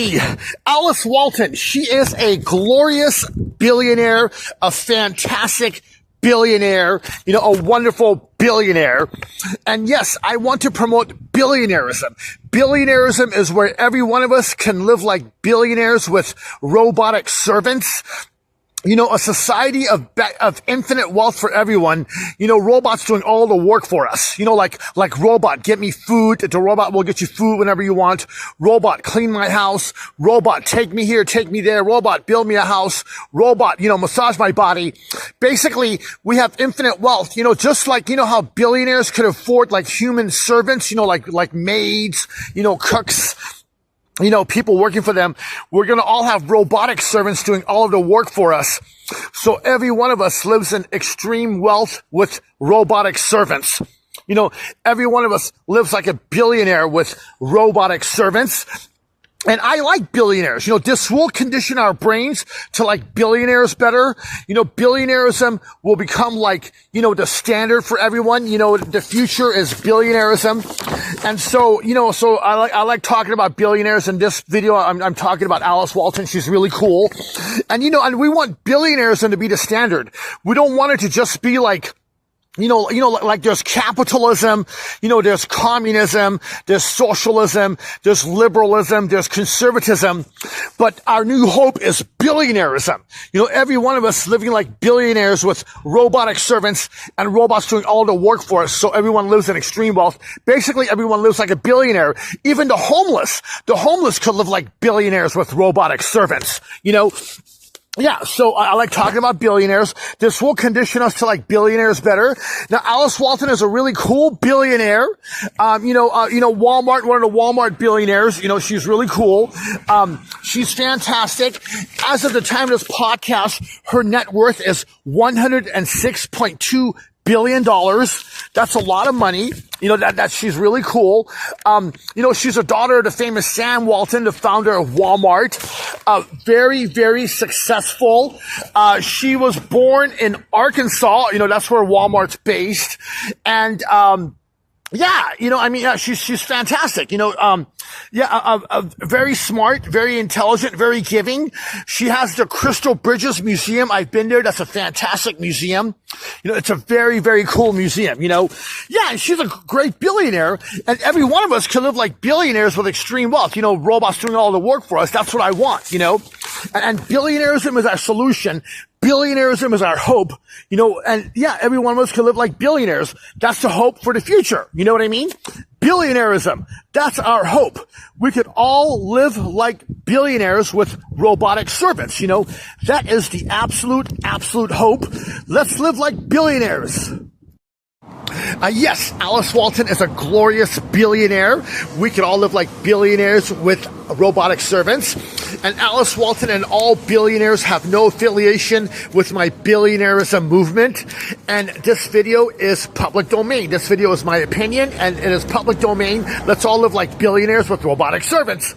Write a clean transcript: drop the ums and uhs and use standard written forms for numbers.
me, Alice Walton. She is a glorious billionaire, a fantastic billionaire, a wonderful billionaire. And yes, I want to promote billionairism. Billionairism is where every one of us can live like billionaires with robotic servants. A society of infinite wealth for everyone. Robots doing all the work for us. Like robot, get me food. The robot will get you food whenever you want. Robot, clean my house. Robot, take me here, take me there. Robot, build me a house. Robot, massage my body. Basically, we have infinite wealth. Just like, how billionaires could afford like human servants, like maids, cooks. People working for them. We're going to all have robotic servants doing all of the work for us. So every one of us lives in extreme wealth with robotic servants. Every one of us lives like a billionaire with robotic servants. And I like billionaires. This will condition our brains to like billionaires better. Billionairism will become like, the standard for everyone. The future is billionairism. And so, so I like talking about billionaires. In this video, I'm talking about Alice Walton. She's really cool. And, and we want billionairism to be the standard. We don't want it to just be like, like there's capitalism, there's communism, there's socialism, there's liberalism, there's conservatism, but our new hope is billionairism. Every one of us living like billionaires with robotic servants and robots doing all the work for us. So everyone lives in extreme wealth. Basically, everyone lives like a billionaire. Even the homeless could live like billionaires with robotic servants, Yeah, so I like talking about billionaires. This will condition us to like billionaires better. Now, Alice Walton is a really cool billionaire. Walmart, one of the Walmart billionaires, she's really cool. She's fantastic. As of the time of this podcast, her net worth is $106.2 billion. That's a lot of money. That she's really cool. She's a daughter of the famous Sam Walton, the founder of Walmart. Very, very successful. She was born in Arkansas. That's where Walmart's based. And, she's fantastic. Very smart, very intelligent, very giving. She has the Crystal Bridges Museum. I've been there. That's a fantastic museum. It's a very, very cool museum, Yeah, she's a great billionaire, and every one of us can live like billionaires with extreme wealth. Robots doing all the work for us. That's what I want, and billionairism is our solution. Billionairism is our hope, and yeah, every one of us can live like billionaires. That's the hope for the future. You know what I mean? Billionairism. That's our hope. We could all live like billionaires with robotic servants. That is the absolute hope. Let's live like billionaires. Yes, Alice Walton is a glorious billionaire. We can all live like billionaires with robotic servants. And Alice Walton and all billionaires have no affiliation with my billionairism movement. And this video is public domain. This video is my opinion, and it is public domain. Let's all live like billionaires with robotic servants.